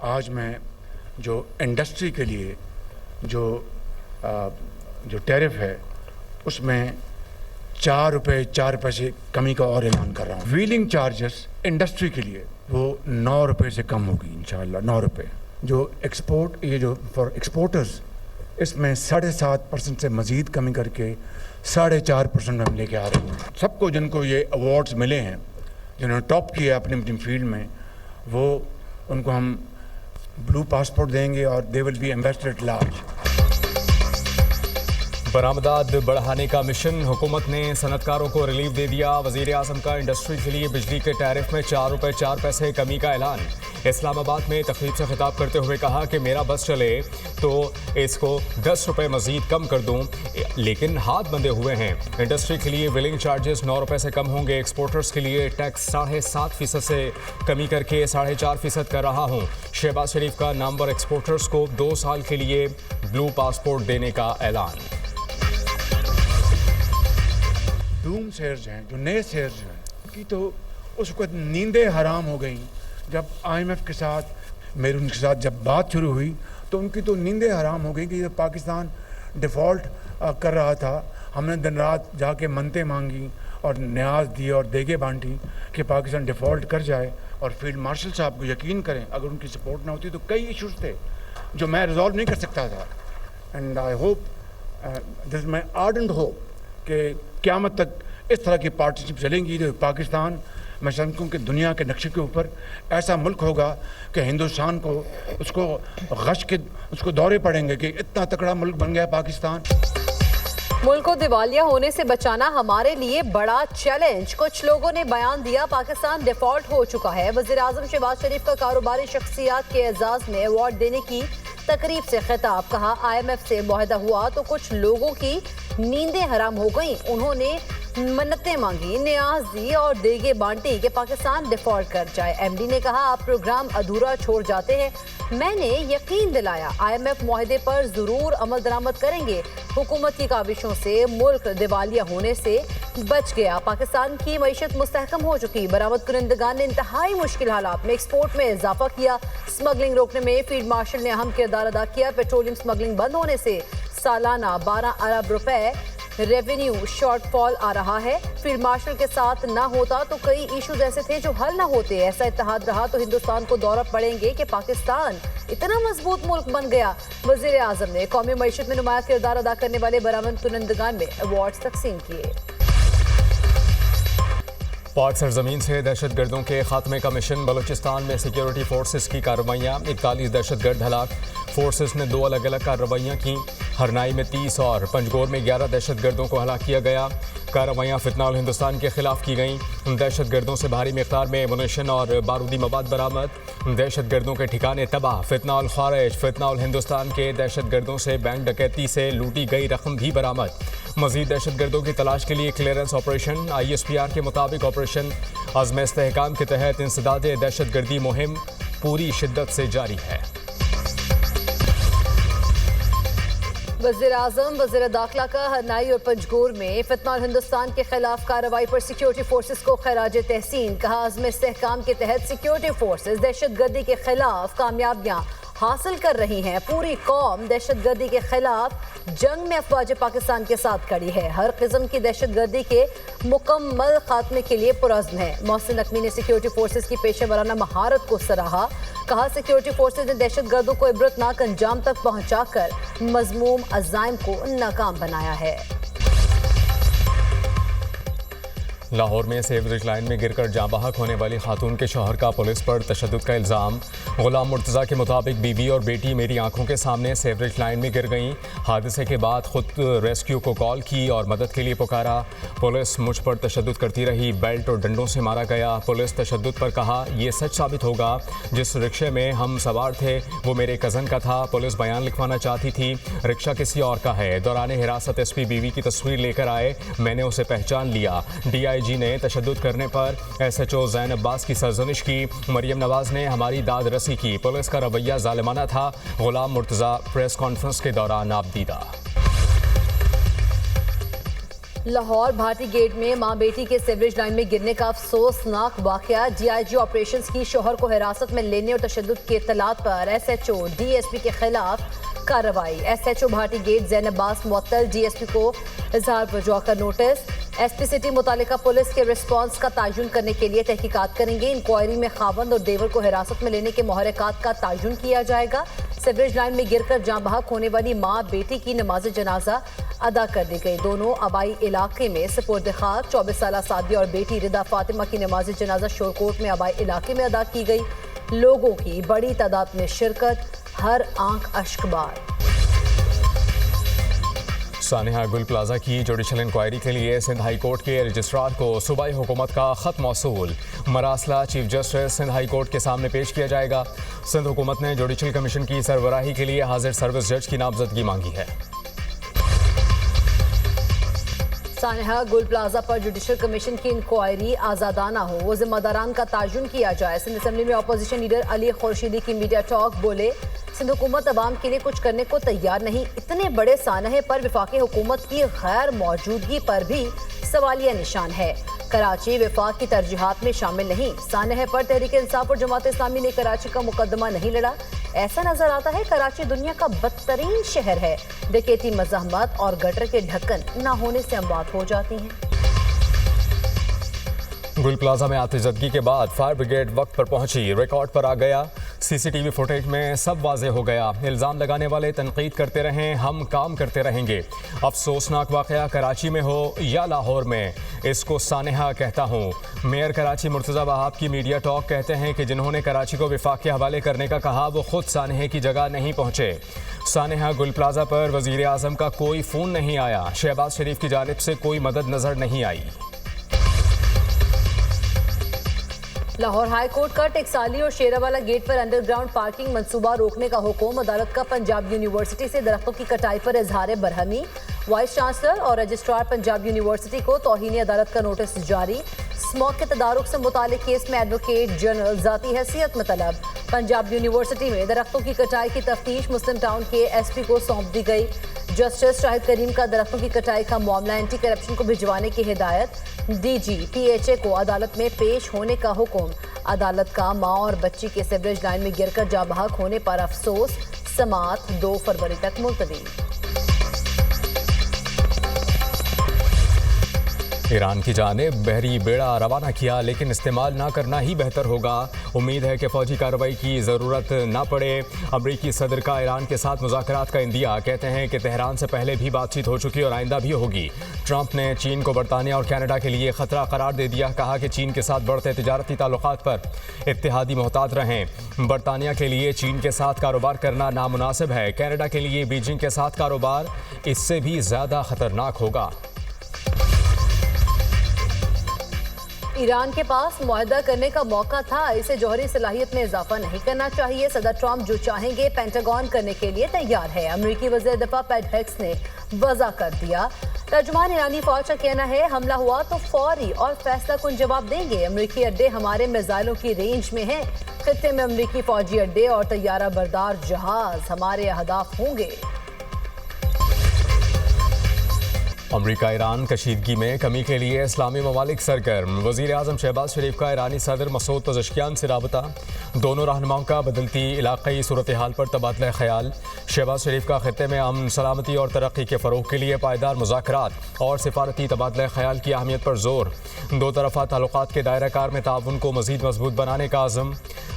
आज मैं जो इंडस्ट्री के लिए जो टैरिफ है उसमें 4 रुपये 4 पैसे कमी का और ऐलान कर रहा हूँ। व्हीलिंग चार्जेस इंडस्ट्री के लिए वो 9 रुपये से कम होगी इंशाल्लाह, 9 रुपये। जो एक्सपोर्ट, ये जो फॉर एक्सपोर्टर्स, इसमें 7.5% से मज़ीद कमी करके 4.5% हम लेके आ रहे हैं। सबको जिनको ये अवार्ड्स मिले हैं, जिन्होंने टॉप किया अपनी अपनी फील्ड में, वो उनको हम ब्लू पासपोर्ट देंगे और they will be ambassador at large. बरामदात बढ़ाने का मिशन, हुकूमत ने सनतकारों को रिलीफ दे दिया। वज़ीर आज़म का इंडस्ट्री के लिए बिजली के टैरिफ में 4 रुपये 4 पैसे कमी का ऐलान। इस्लामाबाद में तकरीब से खिताब करते हुए कहा कि मेरा बस चले तो इसको 10 रुपये मज़ीद कम कर दूं, लेकिन हाथ बंधे हुए हैं। इंडस्ट्री के लिए व्हीलिंग चार्जेस 9 रुपये से कम होंगे। एक्सपोर्टर्स के लिए टैक्स 7.5% से कमी करके 4.5% कर रहा हूँ। शहबाज शरीफ का नामवर एक्सपोर्टर्स को 2 साल के लिए ब्लू पासपोर्ट देने का ऐलान। डूम शेयर्स हैं, जो नए शेयर्स हैं, उनकी तो उसको नींदें हराम हो गई। जब IMF के साथ मेरी उनके साथ जब बात शुरू हुई तो उनकी तो नींदें हराम हो गई कि जब पाकिस्तान डिफ़ॉल्ट कर रहा था, हमने दिन रात जाके मन्नतें मांगी और न्याज दिए और देगे बांटी कि पाकिस्तान डिफ़ॉल्ट कर जाए। और फील्ड मार्शल साहब को यकीन करें, अगर उनकी सपोर्ट ना होती तो कई इशूज़ थे जो मैं रिजॉल्व नहीं कर सकता था। And I hope, this my ardent hope कि क़यामत तक इस तरह की पार्टनरशिप चलेंगी जो पाकिस्तान, मैं समझता हूँ कि दुनिया के नक्शे के ऊपर ऐसा मुल्क होगा कि हिंदुस्तान को उसको गश के उसको दौरे पड़ेंगे कि इतना तगड़ा मुल्क बन गया पाकिस्तान। मुल्क को दिवालिया होने से बचाना हमारे लिए बड़ा चैलेंज, कुछ लोगों ने बयान दिया पाकिस्तान डिफॉल्ट हो चुका है। वज़ीर आज़म शहबाज शरीफ का कारोबारी शख्सियात के एजाज में अवार्ड देने की तकरीब से खिताब। कहा IMF से मुआहदा हुआ तो कुछ लोगों की नींदें हराम हो गईं। उन्होंने मन्नतें मांगी, न्याज दी और देगे बांटी कि पाकिस्तान डिफॉल्ट कर जाए। MD ने कहा आप प्रोग्राम अधूरा छोड़ जाते हैं। मैंने यकीन दिलाया IMF मुआहदे पर जरूर अमल दरामद करेंगे। हुकूमत की काविशों से मुल्क दिवालिया होने से बच गया। पाकिस्तान की मईशत मुस्तहकम हो चुकी। बरामद कुनंदगान ने इंतहाई मुश्किल हालात में एक्सपोर्ट में इजाफा किया। स्मगलिंग रोकने में फील्ड मार्शल ने अहम किरदार अदा किया। पेट्रोलियम स्मगलिंग बंद होने से सालाना 12 अरब रुपए रेवेन्यू शॉर्टफॉल आ रहा है। फील्ड मार्शल के साथ ना होता तो कई इश्यूज ऐसे थे जो हल ना होते। ऐसा इत्तेहाद रहा तो हिंदुस्तान को दौरा पड़ेंगे कि पाकिस्तान इतना मजबूत मुल्क बन गया। वज़ीर आज़म ने कौमी मईशत में नुमाया किरदार अदा करने वाले बरामद कुनंदगान में अवार्ड तकसीम किए। पाक सरजमीन से दहशतगर्दों के खात्मे का मिशन, बलूचिस्तान में सिक्योरिटी फोर्सेस की कार्रवाइयाँ, 41 दहशतगर्द हलाक। फोर्सेस ने 2 अलग अलग कार्रवाइयाँ की। हरनाई में 30 और पंजगोर में 11 दहशतगर्दों को हलाक किया गया। कार्रवाइयाँ फितनाउल हिंदुस्तान के खिलाफ की गईं। दहशतगर्दों से भारी मिक़दार में एमुनेशन और बारूदी मवाद बरामद। दहशतगर्दों के ठिकाने तबाह। फितनाउल खारिज, फितनाउल हिंदुस्तान के दहशतगर्दों से बैंक डकैती से लूटी गई रकम भी बरामद। मजीद दहशतगर्दों की तलाश के लिए क्लियरेंस ऑपरेशन। ISPR के मुताबिक ऑपरेशन अज़्म इस्तेहकाम के तहत इंसदाद दहशतगर्दी मुहिम पूरी शिद्दत से जारी है। वज़ीर आज़म वज़ीर दाखिला का हरनाई और पंजगोर में फितनाउल हिंदुस्तान के खिलाफ कार्रवाई पर सिक्योरिटी फोर्सेस को खराज तहसीन। कहा अज़्म इस्तेहकाम के तहत सिक्योरिटी फोर्सेस दहशतगर्दी के खिलाफ कामयाबियाँ हासिल कर रही हैं। पूरी कौम दहशतगर्दी के खिलाफ जंग में अफवाज पाकिस्तान के साथ खड़ी है। हर किस्म की दहशतगर्दी के मुकम्मल खात्मे के लिए पुरज़्म है। मोहसिन नकवी ने सिक्योरिटी फोर्सेस की पेशेवराना महारत को सराहा। कहा सिक्योरिटी फोर्सेस ने दहशतगर्दों को इबरतनाक अंजाम तक पहुंचाकर मज़मूम अज़ाइम को नाकाम बनाया है। लाहौर में सेवरेज लाइन में गिरकर जाँ बहक होने वाली खातून के शौहर का पुलिस पर तशद्दुद का इल्ज़ाम। गुलाम मुर्तज़ा के मुताबिक बीवी और बेटी मेरी आंखों के सामने सेवरेज लाइन में गिर गईं। हादसे के बाद खुद रेस्क्यू को कॉल की और मदद के लिए पुकारा। पुलिस मुझ पर तशद्दुद करती रही, बेल्ट और डंडों से मारा गया। पुलिस तशद्दुद पर कहा यह सच साबित होगा, जिस रिक्शे में हम सवार थे वो मेरे कज़न का था। पुलिस बयान लिखवाना चाहती थी, रिक्शा किसी और का है। दौरान हिरासत SP बीवी की तस्वीर लेकर आए, मैंने उसे पहचान लिया। DIG ने तशद्दुद करने पर SHO ज़ैन अब्बास की सरजनिश की। मरियम नवाज ने हमारी दाद रसी की। पुलिस का रवैया जालिमाना था। गुलाम मुर्तज़ा प्रेस कॉन्फ्रेंस के दौरान आपदीदा। लाहौर भाटी गेट में मां बेटी के सीवरेज लाइन में गिरने का अफसोसनाक वाकया। डीआईजी ऑपरेशंस की शोहर को हिरासत में लेने और तशद्दुद की इत्तलात पर एसएचओ डीएसपी के खिलाफ कार्रवाई। एसएचओ भाटी गेट ज़ैन अब्बास मुअत्तल डीएसपी को इजहार वजह का नोटिस। एसपी सिटी मुतालिका पुलिस के रिस्पांस का तयन करने के लिए तहकीकात करेंगे। इंक्वायरी में खावंद और देवर को हिरासत में लेने के मुहर्रिकात का तयन किया जाएगा। सीवरेज लाइन में गिरकर जाँ बहक होने वाली मां बेटी की नमाज जनाजा अदा कर दी गई। दोनों आबाई इलाके में सुपुर्द खाक। 24 साल सादिया और बेटी रिदा फातिमा की नमाज जनाजा शोरकोट में आबाई इलाके में अदा की गई। लोगों की बड़ी तादाद में शिरकत, हर आंख अश्कबार। सानिहा गुल प्लाजा की जुडिशल इंक्वायरी के लिए सिंध हाई कोर्ट के रजिस्ट्रार को सूबाई हुकूमत का खत मौसूल। मरासला chief justice Sindh high court के सामने पेश किया जाएगा। सिंध हुकूमत ने जुडिशल कमीशन की सरबराही के लिए हाजिर सर्विस जज की नामजदगी मांगी है। सानिहा गुल प्लाजा पर जुडिशल कमीशन की इंक्वायरी आज़ादाना हो, वो जिम्मेदारान का तयन किया जाए। सिंध असेंबली में अपोजिशन लीडर अली खुर्शीदी की मीडिया टॉक। बोले, सिंध हुकूमत अवाम के लिए कुछ करने को तैयार नहीं। इतने बड़े सानहे पर वफाकी हुकूमत की गैर मौजूदगी पर भी सवालिया निशान है। कराची वफाक की तरजीहात में शामिल नहीं। सानहे पर तहरीक इंसाफ और जमात इस्लामी ने कराची का मुकदमा नहीं लड़ा। ऐसा नजर आता है कराची दुनिया का बदतरीन शहर है। डकैती, मज़ाहमत और गटर के ढक्कन न होने से अमवात हो जाती हैं। गुल प्लाजा में आतिशबाजी के बाद फायर ब्रिगेड वक्त पर पहुंची। रिकॉर्ड पर आ गया। सीसीटीवी फुटेज में सब वाजे हो गया। इल्ज़ाम लगाने वाले तनकीद करते रहें, हम काम करते रहेंगे। अफसोसनाक वाक़या कराची में हो या लाहौर में, इसको सानिहा कहता हूँ। मेयर कराची मुर्तज़ा वहाब की मीडिया टॉक कहते हैं कि जिन्होंने कराची को विफाक के हवाले करने का कहा वो खुद सानिहा की जगह नहीं पहुँचे। सानिहा गुल प्लाजा पर वज़ीर आज़म का कोई फ़ोन नहीं आया। शहबाज शरीफ की जानिब से कोई मदद नज़र नहीं आई। लाहौर हाई कोर्ट का टेक्साली और शेरावाला गेट पर अंडरग्राउंड पार्किंग मंसूबा रोकने का हुक्म। अदालत का पंजाब यूनिवर्सिटी से दरख्तों की कटाई पर इजहार बरहमी। वाइस चांसलर और रजिस्ट्रार पंजाब यूनिवर्सिटी को तौहीन अदालत का नोटिस जारी। स्मॉक के तदारुक से मुतालिक केस में एडवोकेट जनरल जाती हैसियत में तलब। पंजाब यूनिवर्सिटी में दरख्तों की कटाई की तफ्तीश मुस्लिम टाउन के एसपी को सौंप दी गई। जस्टिस शाहिद करीम का दरख्तों की कटाई का मामला एंटी करप्शन को भिजवाने की हिदायत। डीजी पीएचए को अदालत में पेश होने का हुक्म। अदालत का मां और बच्ची के सीवरेज लाइन में गिरकर जाँ बहक होने पर अफसोस। समाअत 2 फरवरी तक मुलतवी। ईरान की जानिब बहरी बेड़ा रवाना किया, लेकिन इस्तेमाल ना करना ही बेहतर होगा। उम्मीद है कि फौजी कार्रवाई की ज़रूरत ना पड़े। अमरीकी सदर का ईरान के साथ मुज़ाकरात का इंदिया। कहते हैं कि तेहरान से पहले भी बातचीत हो चुकी और आइंदा भी होगी। ट्रंप ने चीन को बरतानिया और कनाडा के लिए ख़तरा करार दे दिया। कहा कि चीन के साथ बढ़ते तिजारती ताल्लुकात पर इत्तेहादी मोहतात रहें। बरतानिया के लिए चीन के साथ कारोबार करना नामुनासिब है। कनाडा के लिए बीजिंग के साथ कारोबार इससे भी ज़्यादा ख़तरनाक होगा। ईरान के पास मुआहदा करने का मौका था, इसे जौहरी सलाहियत में इजाफा नहीं करना चाहिए। सदर ट्रंप जो चाहेंगे पेंटागन करने के लिए तैयार है। अमरीकी वज़ीर दिफा पैट हेक्स ने वज़ा कर दिया। तर्जुमान ईरानी फौज का कहना है, हमला हुआ तो फौरी और फैसला कुन जवाब देंगे। अमरीकी अड्डे हमारे मिसाइलों की रेंज में हैं। खित्ते में अमरीकी फौजी अड्डे और तैयारा बरदार जहाज हमारे अहदाफ होंगे। अमरीका ईरान कशीदगी में कमी के लिए इस्लामी ममालिक सरगर्म। वज़ीर आज़म शहबाज शरीफ का ईरानी सदर मसूद पज़ेश्कियान से राबता। दोनों रहनुमाओं का बदलती इलाक़ाई सूरत हाल पर तबादला ख्याल। शहबाज शरीफ का खित्ते में अमन, सलामती और तरक्की के फ़रोग़ के लिए पायदार मुज़ाकरात और सिफारती तबादला ख्याल की अहमियत पर जोर। दो तरफ़ा ताल्लुकात के दायरा कार में ताउन को मज़ीद मजबूत बनाने का आज़म।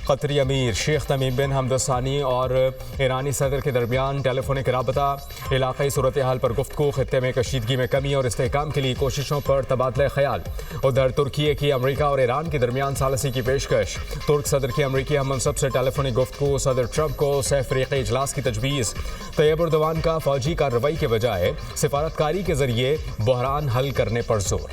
कतरी अमीर शेख तमीम बिन हमद अल सानी और ईरानी सदर के दरमियान टेलीफोनिक राबता। इलाक़ाई सूरत हाल पर गुफ्तगू। खित्ते में कशीदगी में कमी और इस्तेहकाम के लिए कोशिशों पर तबादला ख्याल। उधर तुर्की की अमरीका और ईरान के दरमियान सालसी की पेशकश। तुर्क सदर की अमरीकी हम मनसब से टेलीफोनिक गुफ्तगू। सदर ट्रंप को सह-फ़रीक़ी इजलास की तजवीज़। तैयब उर्दवान का फौजी कार्रवाई के बजाय सिफारतकारी के जरिए बहरान हल करने पर जोर।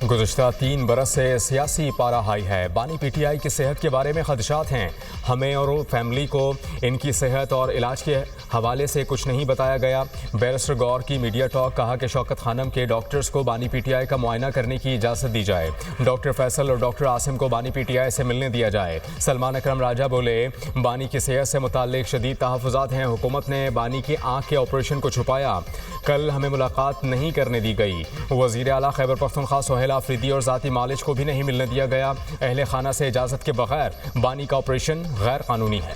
गुज़श्ता 3 बरस से सियासी पारा हाई है। बानी पीटीआई की सेहत के बारे में खदशात हैं। हमें और फैमिली को इनकी सेहत और इलाज के हवाले से कुछ नहीं बताया गया। बैरिस्टर गौर की मीडिया टॉक, कहा कि शौकत खानम के डॉक्टर्स को बानी पीटीआई का मुआयना करने की इजाज़त दी जाए। डॉक्टर फैसल और डॉक्टर आसिम को बानी पीटीआई से मिलने दिया जाए। सलमान अकरम राजा बोले, बानी की सेहत से मुताल्लिक शदीद तहफ़्फ़ुज़ात हैं। हुकूमत ने बानी की आँख के ऑपरेशन को छुपाया। कल हमें मुलाकात नहीं करने दी गई। वज़ीर आला खैबर पख्तूनख्वा सोहेल आफरीदी और ज़ाती मालिज को भी नहीं मिलने दिया गया। अहले खाना से इजाज़त के बगैर बानी का ऑपरेशन गैर कानूनी है।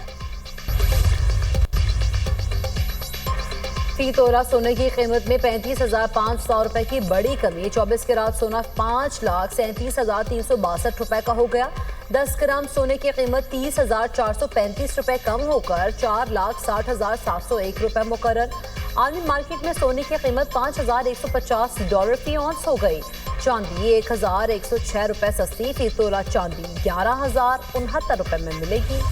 फी तोला सोने की कीमत में 35,500 रुपए की बड़ी कमी। 24 कैरात सोना 5,37,362 रुपए का हो गया। 10 ग्राम सोने की कीमत 30,435 रुपए कम होकर 4,60,701 रुपए मुकर्रर। आलमी मार्केट में सोने की कीमत $5,150 फी औंस हो गई। चांदी 1,106 रुपए सस्ती। फी तोला चांदी 11,069 रुपए में मिलेगी।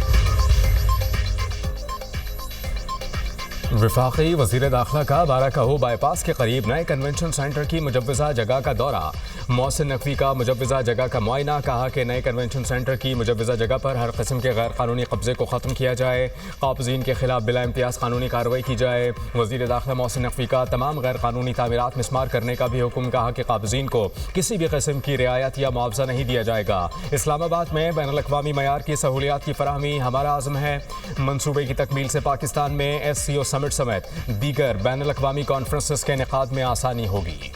वफाकी वज़ीर दाखिला का बाराकाहो बाईपास के करीब नए कन्वेंशन सेंटर की मुजव्वज़ा जगह का दौरा। मोहसिन नकवी का मुजव्वज़ा जगह का मुआयना, कहा कि नए कन्वेंशन सेंटर की मुजव्वज़ा जगह पर हर किस्म के गैर कानूनी कब्जे को ख़त्म किया जाए। काबिज़ीन के खिलाफ बिला इम्तियाज़ कानूनी कार्रवाई की जाए। वज़ीर दाखिला मोहसिन नकवी का तमाम गैर कानूनी तामीरात मिस्मार करने का भी हुक्म, कहा कि काबिज़ीन को किसी भी किस्म की रियायत या मुआवजा नहीं दिया जाएगा। इस्लामाबाद में बैनुल-अक़वामी मयार की सहूलियात की फराहमी हमारा आज़म है। मनसूबे की तकमील से पाकिस्तान में SCO समिट समेत दीगर बैनुल-अक़वामी कॉन्फ्रेंसेस के इनेकाद में आसानी होगी।